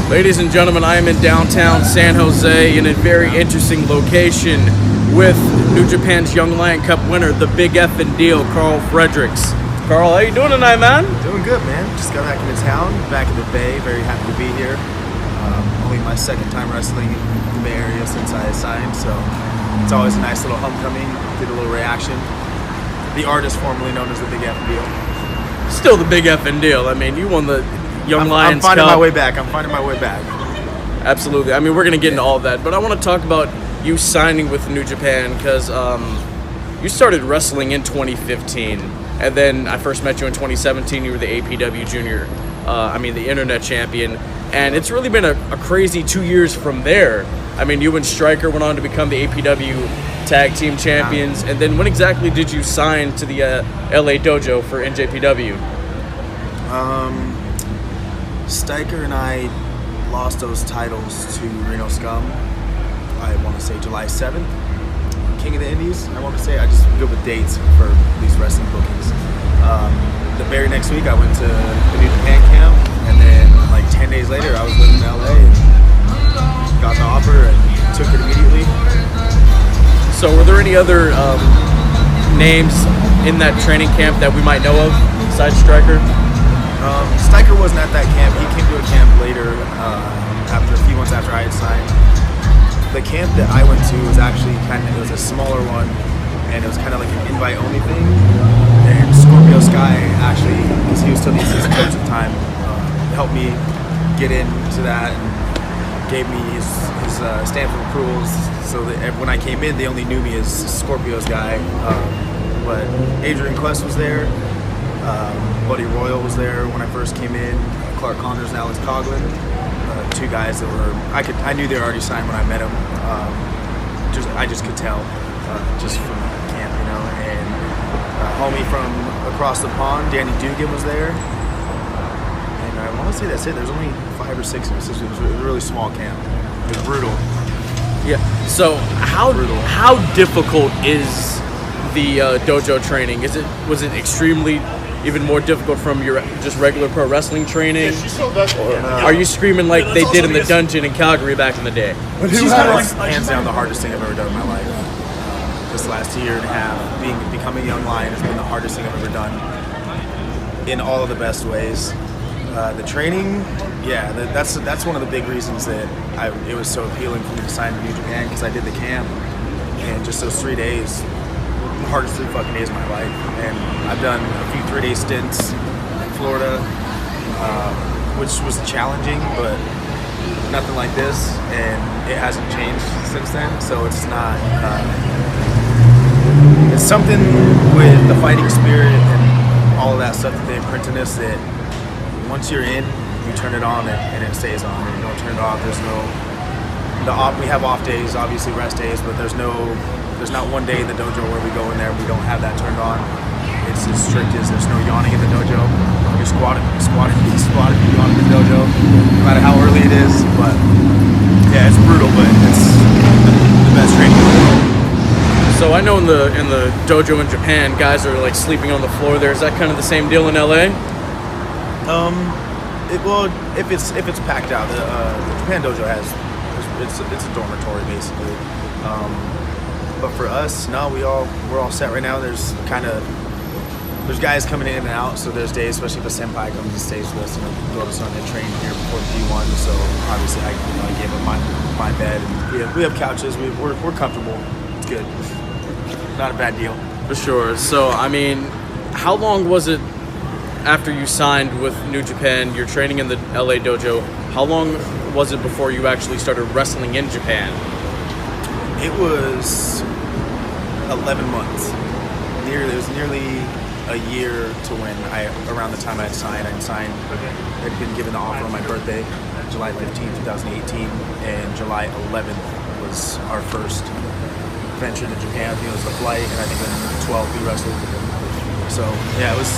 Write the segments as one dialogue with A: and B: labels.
A: Ladies and gentlemen, I am in downtown San Jose in a very interesting location with New Japan's Young Lion Cup winner, the big effing deal, Karl Fredericks. Karl, how you doing tonight, man?
B: Doing good, man. Just got back into town, back in the Bay. Very happy to be here. Only my second time wrestling in the Bay Area since I signed, so it's always a nice little homecoming. Get a little reaction. The artist formerly known as the Big F Deal.
A: Still the big effing deal. I mean, you won the Young Lions Cup.
B: I'm finding my way back. I'm finding my way back.
A: Absolutely. I mean, we're going to get into all of that, but I want to talk about you signing with New Japan because you started wrestling in 2015, and then I first met you in 2017. You were the APW junior, the internet champion, and it's really been a crazy 2 years from there. I mean, you and Stryker went on to become the APW tag team champions, and then when exactly did you sign to the LA Dojo for NJPW?
B: Stryker and I lost those titles to Reno Scum, I want to say July 7th. King of the Indies, I want to say. I just good with dates for these wrestling bookings. The very next week I went to the New Japan camp, and then like 10 days later I was living in LA and got the offer and took it immediately.
A: So were there any other names in that training camp that we might know of besides Stryker?
B: Stryker wasn't at that camp. He came to a camp later, after a few months after I had signed. The camp that I went to was actually it was a smaller one, and it was kind of like an invite-only thing. And Scorpio Sky actually, because he was still the assistant coach at the time, helped me get into that and gave me his stamp of approval. So that when I came in, they only knew me as Scorpio's guy. But Adrian Quest was there. Buddy Royal was there when I first came in. Clark Connors and Alex Coughlin, two guys that were I knew they were already signed when I met them. I just could tell just from camp, you know. And homie from across the pond, Danny Dugan, was there. And I want to say that's it. There's only 5 or 6 of us. It was a really small camp. It was brutal.
A: Yeah. So how difficult is the dojo training? Was it extremely even more difficult from your just regular pro wrestling training? Or are you screaming like they did in the dungeon in Calgary back in the day?
B: It's hands down the hardest thing I've ever done in my life. This last year and a half, becoming a young lion has been the hardest thing I've ever done in all of the best ways. The training, yeah, that's one of the big reasons that it was so appealing for me to sign to New Japan, because I did the camp, and just those 3 days, the hardest 3 fucking days of my life. And I've done a few 3-day stints in Florida, which was challenging, but nothing like this, and it hasn't changed since then. So it's not. It's something with the fighting spirit and all of that stuff that they imprint in us, that once you're in, you turn it on and it stays on, and you don't turn it off. We have off days, obviously rest days, but there's not one day in the dojo where we go in there and we don't have that turned on. It's as strict as there's no yawning in the dojo. You're squatting, you yawn in the dojo, no matter how early it is. But yeah, it's brutal, but it's the best training in the world.
A: So I know in the dojo in Japan, guys are like sleeping on the floor there. Is that kind of the same deal in LA?
B: If it's packed out, the Japan dojo it's a dormitory basically. But for us, no, we're all set right now. There's guys coming in and out, so there's days, especially if a senpai comes and stays with us, and go to Sunday train here before P1. So obviously I gave him my bed, and we have couches. We're comfortable. It's good. Not a bad deal.
A: For sure. So I mean, how long was it after you signed with New Japan? You're training in the LA dojo. How long was it before you actually started wrestling in Japan?
B: It was 11 months. It was nearly a year to when around the time I had signed. I'd been given the offer on my birthday, July 15th, 2018, and July 11th was our first venture to Japan. I think it was the flight, and I think on 12 we wrestled. So yeah, it was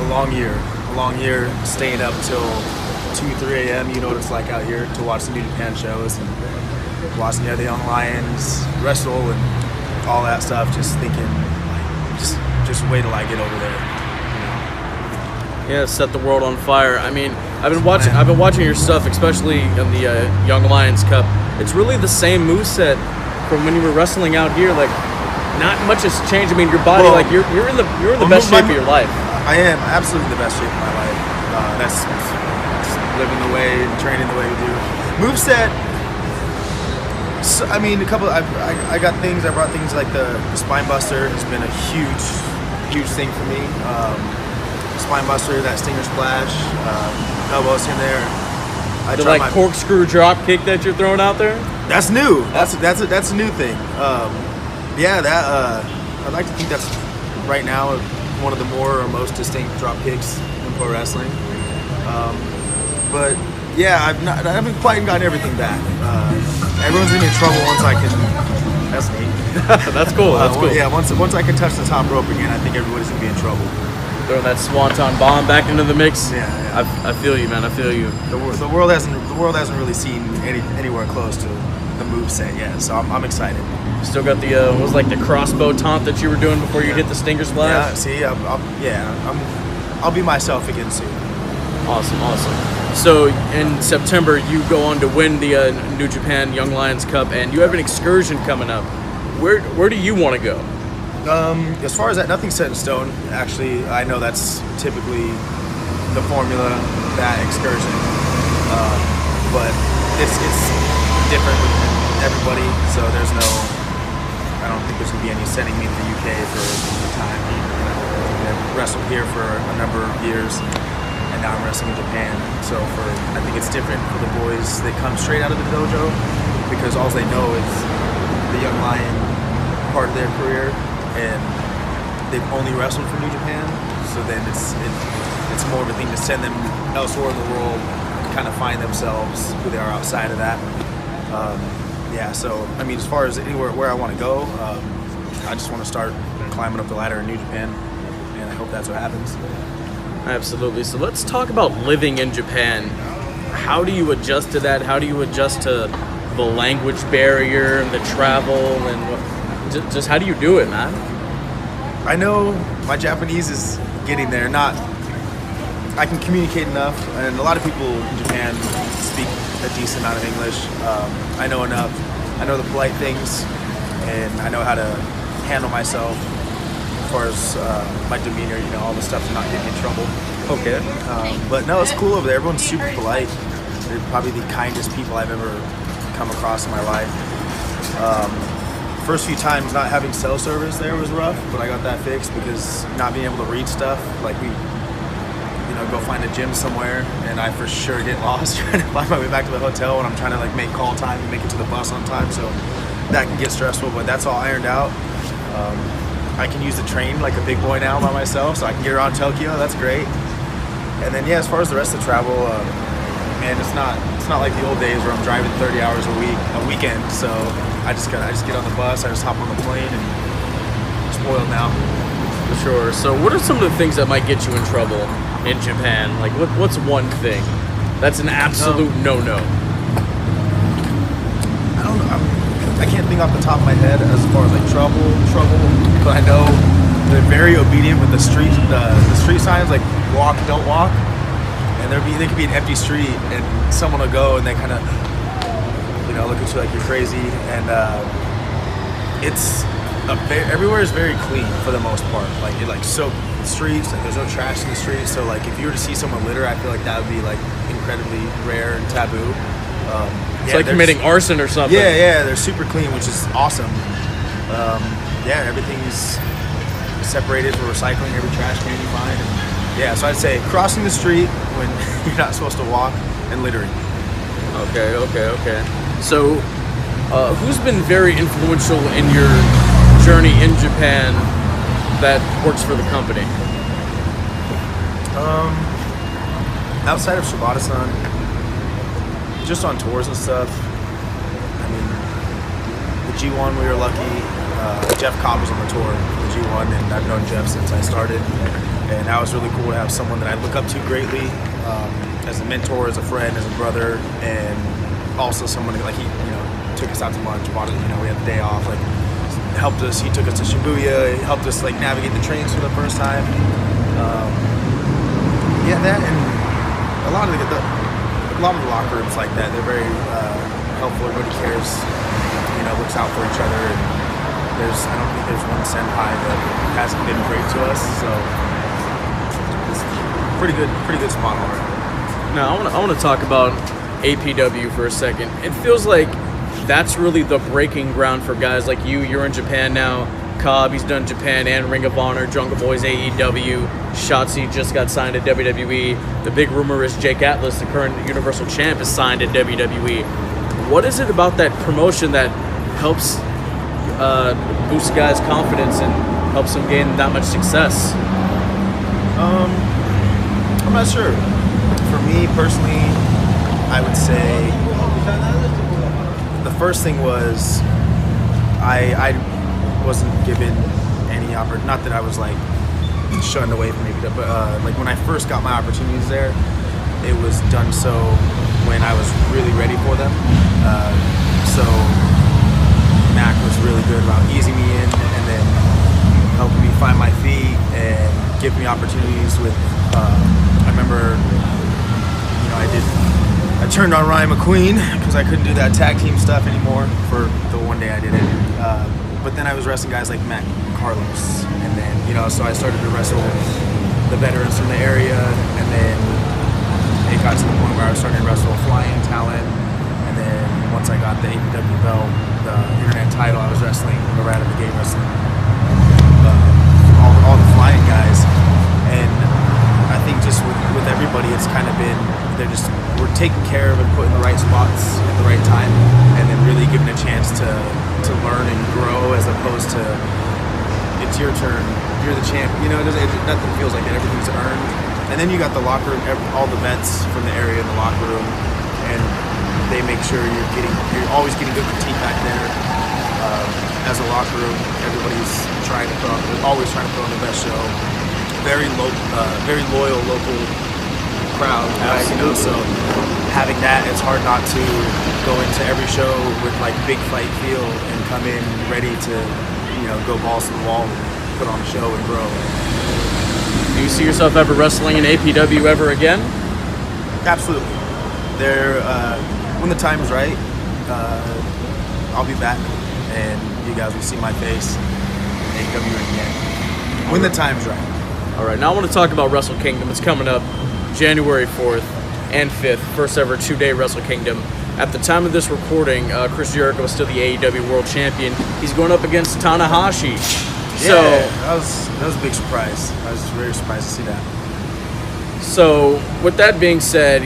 B: a long year staying up till 2-3 a.m. You know what it's like out here to watch the New Japan shows and watching the other young lions wrestle and all that stuff, just thinking like just wait till I get over there, you know.
A: Yeah, set the world on fire. I mean, I've been watching your stuff, especially in the Young Lions Cup. It's really the same moveset from when you were wrestling out here. Like, not much has changed. I mean, your body,
B: Well,
A: like you're in the best shape of your life.
B: I am absolutely the best shape of my life. That's living the way and training the way we do. Moveset. So, I mean, I got things. I brought things like the spine buster has been a huge thing for me. Spine buster, that stinger splash, elbows in there.
A: The like corkscrew drop kick that you're throwing out there.
B: That's new. That's a new thing. I'd like to think that's right now one of the more or most distinct drop kicks in pro wrestling. But yeah, I haven't quite gotten everything back. Everyone's gonna be in trouble once I can. That's neat.
A: That's cool. That's cool.
B: Yeah, once I can touch the top rope again, I think everybody's gonna be in trouble.
A: Throwing that swanton bomb back into the mix.
B: Yeah.
A: I feel you, man. I feel you.
B: The world hasn't really seen anywhere close to the moveset yet, so I'm excited.
A: Still got the what was like the crossbow taunt that you were doing before you hit the stinger splash.
B: Yeah, see, I'll be myself again soon.
A: Awesome. So in September, you go on to win the New Japan Young Lions Cup, and you have an excursion coming up. Where do you want to go?
B: As far as that, nothing's set in stone. Actually, I know that's typically the formula, that excursion, but it's different with everybody. So I don't think there's gonna be any sending me to the UK for the time. I've wrestled here for a number of years, and now I'm wrestling in Japan. So I think it's different for the boys. They come straight out of the dojo because all they know is the Young Lion part of their career, and they've only wrestled for New Japan. So then it's more of a thing to send them elsewhere in the world, kind of find themselves who they are outside of that. So I mean, as far as anywhere where I want to go, I just want to start climbing up the ladder in New Japan, and I hope that's what happens.
A: Absolutely. So let's talk about living in Japan. How do you adjust to that? How do you adjust to the language barrier and the travel, and just how do you do it, man?
B: I know my Japanese is getting there. I can communicate enough, and a lot of people in Japan speak a decent amount of English. I know enough. I know the polite things, and I know how to handle myself as far as my demeanor, all the stuff to not get me in trouble.
A: Okay.
B: But no, it's cool over there. Everyone's super polite. They're probably the kindest people I've ever come across in my life. First few times not having cell service there was rough, but I got that fixed because not being able to read stuff, like we go find a gym somewhere, and I for sure get lost trying to find my way back to the hotel when I'm trying to make call time and make it to the bus on time, so that can get stressful, but that's all ironed out. I can use the train like a big boy now by myself, so I can get around Tokyo. That's great. And then as far as the rest of the travel, man, it's not like the old days where I'm driving 30 hours a weekend. So I just get on the bus, I just hop on the plane, and spoiled now.
A: For sure. So what are some of the things that might get you in trouble in Japan? Like what's one thing that's an absolute no-no?
B: I don't know. I can't think off the top of my head as far as trouble, but I know they're very obedient with the street signs, like walk, don't walk. And there could be an empty street, and someone will go, and they kind of, look at you like you're crazy. And everywhere is very clean for the most part. Soap streets, there's no trash in the streets. So if you were to see someone litter, I feel like that would be incredibly rare and taboo.
A: It's like committing arson or something.
B: Yeah, they're super clean, which is awesome. Everything's separated for recycling, every trash can you find. And so I'd say crossing the street when you're not supposed to walk, and littering.
A: Okay. So, who's been very influential in your journey in Japan that works for the company?
B: Outside of Shibata-san, just on tours and stuff. I mean, the G1, we were lucky. Jeff Cobb was on the tour, the G1, and I've known Jeff since I started. And that was really cool to have someone that I look up to greatly, as a mentor, as a friend, as a brother, and also someone he took us out to lunch, we had the day off, he took us to Shibuya, he helped us navigate the trains for the first time. That, and a lot of the locker rooms like that. They're very helpful. Everybody cares, looks out for each other. And I don't think there's one senpai that hasn't been great to us. So it's pretty good spot already.
A: Now I want to talk about APW for a second. It feels like that's really the breaking ground for guys like you. You're in Japan now. Cobb, he's done Japan and Ring of Honor. Jungle Boy's AEW. Shotzi just got signed at WWE. The big rumor is Jake Atlas, the current Universal Champ, is signed at WWE. What is it about that promotion that helps boost guys' confidence and helps them gain that much success?
B: I'm not sure. For me personally, I would say the first thing was I wasn't given any opportunity. Not that I was like shunned away from it, but like when I first got my opportunities there, it was done so when I was really ready for them. So Mac was really good about easing me in and then helping me find my feet and give me opportunities with. I remember, I turned on Ryan McQueen because I couldn't do that tag team stuff anymore for the one day I did it. But then I was wrestling guys like Matt Carlos, and then so I started to wrestle the veterans from the area, and then it got to the point where I was starting to wrestle fly-in talent, and then once I got the APW belt, the internet title, I was wrestling right out of the gate, wrestling all the flying guys, and I think just with everybody, it's kind of been we're taken care of and put in the right spots at the right time, and then really given a chance to learn and grow, as opposed to it's your turn, you're the champ. Nothing feels like that. Everything's earned. And then you got the locker room, all the vets from the area in the locker room, and they make sure you're always getting good critique back there. As a locker room, everybody's always trying to put on the best show. Very loyal local crowd, right? So having that, it's hard not to go into every show with like big fight feel and come in ready to, go balls to the wall, put on a show and grow.
A: Do you see yourself ever wrestling in APW ever again?
B: Absolutely. When the time is right, I'll be back and you guys will see my face in APW again. When the time's right.
A: All right, now I want to talk about Wrestle Kingdom. It's coming up January 4th and 5th, first ever 2-day Wrestle Kingdom. At the time of this recording, Chris Jericho is still the AEW World Champion. He's going up against Tanahashi. So
B: that was a big surprise. I was very surprised to see that.
A: So with that being said,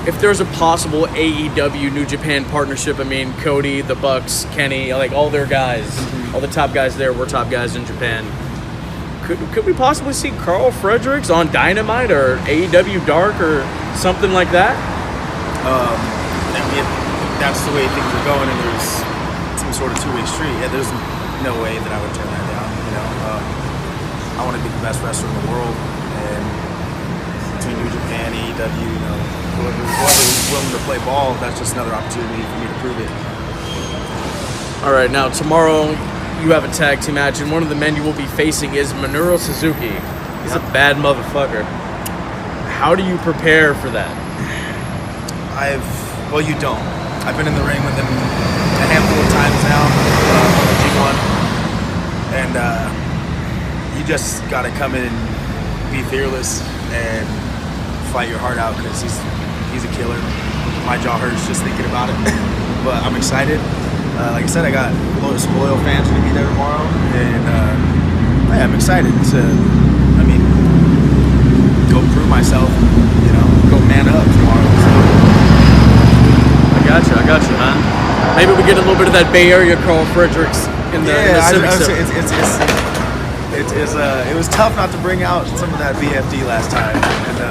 A: if there's a possible AEW New Japan partnership, I mean, Cody, the Bucks, Kenny, like all their guys, all the top guys there, we're top guys in Japan. Could we possibly see Karl Fredericks on Dynamite or AEW Dark or something like that?
B: If that's the way things are going and there's some sort of two-way street, there's no way that I would turn that down. I want to be the best wrestler in the world, and between New Japan, AEW, whoever's willing to play ball, that's just another opportunity for me to prove it.
A: All right, now tomorrow you have a tag team match, and one of the men you will be facing is Minoru Suzuki. He's a bad motherfucker. How do you prepare for that?
B: Well, you don't. I've been in the ring with him a handful of times now, on the G1, and you just gotta come in and be fearless and fight your heart out, because he's a killer. My jaw hurts just thinking about it, but I'm excited. Like I said, I got some loyal fans going to be there tomorrow, and I'm excited to, go prove myself, go man up tomorrow. So.
A: I got you, man. Maybe we get a little bit of that Bay Area Karl Fredericks in the Civic Center.
B: It was tough not to bring out some of that BFD last time, and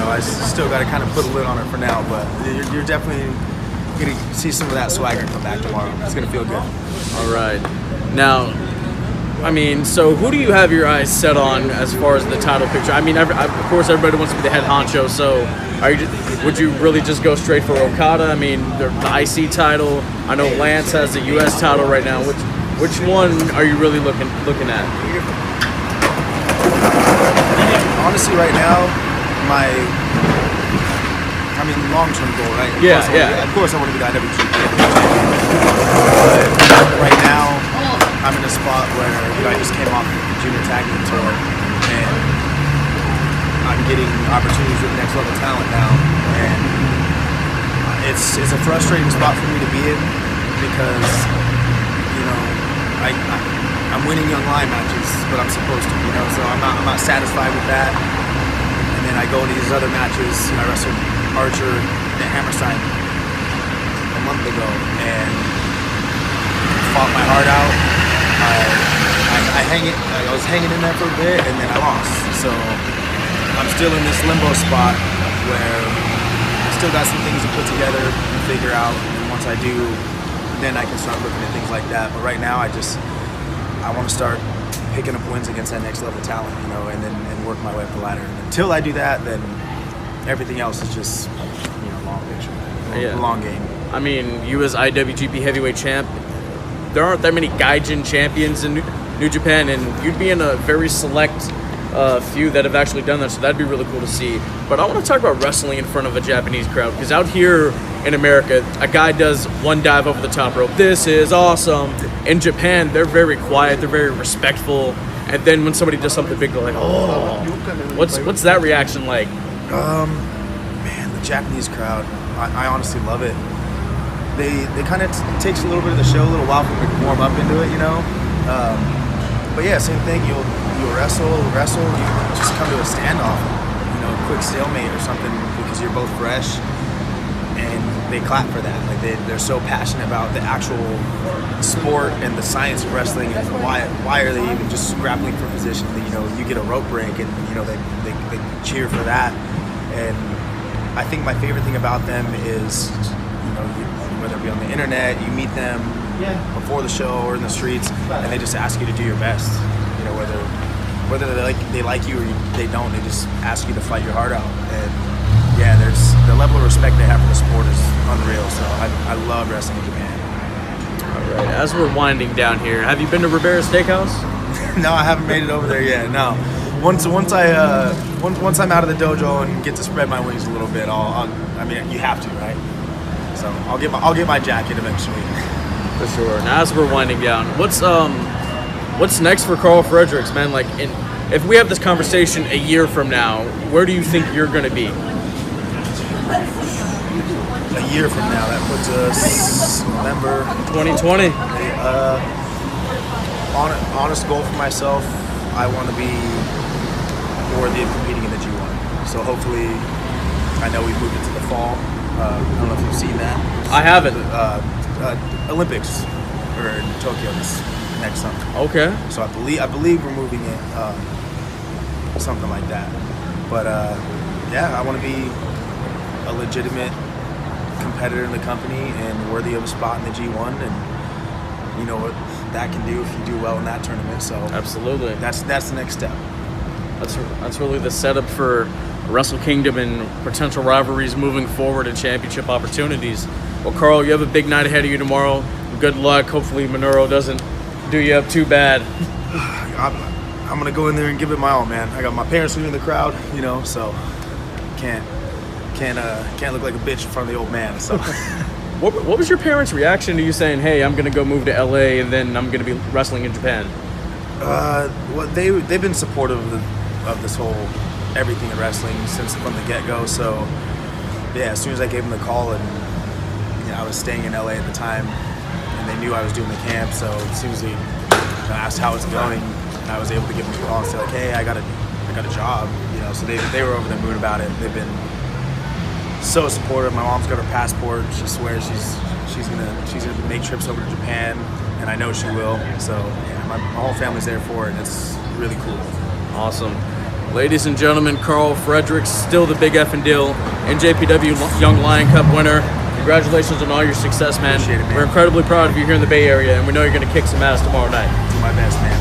B: I still got to kind of put a lid on it for now. But you're definitely going to see some of that swagger come back tomorrow. It's going to feel good.
A: All right. Now, so who do you have your eyes set on as far as the title picture? Of course, everybody wants to be the head honcho, so would you really just go straight for Okada? The IC title. I know Lance has the US title right now. Which one are you really looking at?
B: Honestly, right now, my long-term goal, right? Of course I want to be the IWGP champion. But right now, I'm in a spot where I just came off the junior tag team tour, and I'm getting opportunities with next level talent now, and it's a frustrating spot for me to be in because I'm winning young lion matches, but I'm supposed to, so I'm not satisfied with that. And then I go into these other matches. I wrestled Archer at Hammerstein a month ago and fought my heart out. I was hanging in there for a bit and then I lost. So I'm still in this limbo spot where I still got some things to put together and figure out. And once I do, then I can start looking at things like that. But right now I want to start picking up wins against that next level talent, and work my way up the ladder. And until I do that, then everything else is just, long picture, long game.
A: I mean, you as IWGP Heavyweight Champ, there aren't that many Gaijin champions in New Japan, and you'd be in a very select few that have actually done that, so that'd be really cool to see. But I want to talk about wrestling in front of a Japanese crowd, because out here in America, a guy does one dive over the top rope. This is awesome. In Japan, they're very quiet, they're very respectful, and then when somebody does something big, they're like, oh. What's that reaction like?
B: Man, the Japanese crowd, I honestly love it. They kind of takes a little bit of the show, a little while for me to warm up into it, But yeah, same thing. You'll wrestle, you just come to a standoff, quick stalemate or something because you're both fresh, and they clap for that. Like they're so passionate about the actual sport and the science of wrestling, and why are they even just grappling for position? You get a rope break, and they cheer for that. And I think my favorite thing about them is, whether it be on the internet, you meet them before the show or in the streets, and they just ask you to do your best. Whether they like you or they don't, they just ask you to fight your heart out. And yeah, there's the level of respect they have for the sport is unreal. So I love wrestling in Japan.
A: All right, as we're winding down here, have you been to Ribera's Steakhouse?
B: No, I haven't made it over there yet. No. Once I'm out of the dojo and get to spread my wings a little bit, you have to, right? So I'll get my jacket eventually.
A: For sure. Now, as we're winding down, what's next for Karl Fredericks, man? Like, if we have this conversation a year from now, where do you think you're going to be?
B: A year from now, that puts us November
A: 2020.
B: Honest goal for myself, I want to be worthy of competing in the G1. So hopefully, I know we've moved it to the fall. I don't know if you've seen that.
A: I haven't.
B: Olympics or in Tokyo this next summer.
A: Okay.
B: So I believe we're moving it, something like that. But I want to be a legitimate competitor in the company and worthy of a spot in the G1, and you know what that can do if you do well in that tournament. So
A: absolutely,
B: that's the next step.
A: That's really the setup for Wrestle Kingdom and potential rivalries moving forward and championship opportunities. Well, Karl, you have a big night ahead of you tomorrow. Good luck. Hopefully Minoru doesn't do you up too bad.
B: I'm gonna go in there and give it my all, man. I got my parents in the crowd, so can't look like a bitch in front of the old man. So,
A: what was your parents' reaction to you saying, "Hey, I'm gonna go move to LA and then I'm gonna be wrestling in Japan"?
B: Well, they've been supportive of this whole everything in wrestling from the get-go. So, yeah, as soon as I gave them the call, and I was staying in LA at the time, and they knew I was doing the camp. So as soon as they asked how it's going, I was able to give them a call and say like, "Hey, I got a job." So they were over the moon about it. They've been so supportive. My mom's got her passport. She swears she's gonna make trips over to Japan, and I know she will. So yeah, my whole family's there for it, and it's really cool.
A: Awesome. Ladies and gentlemen, Karl Fredericks, still the big effing deal, NJPW Young Lion Cup winner. Congratulations on all your success, man.
B: Appreciate it, man.
A: We're incredibly proud of you here in the Bay Area, and we know you're going to kick some ass tomorrow night.
B: Do my best, man.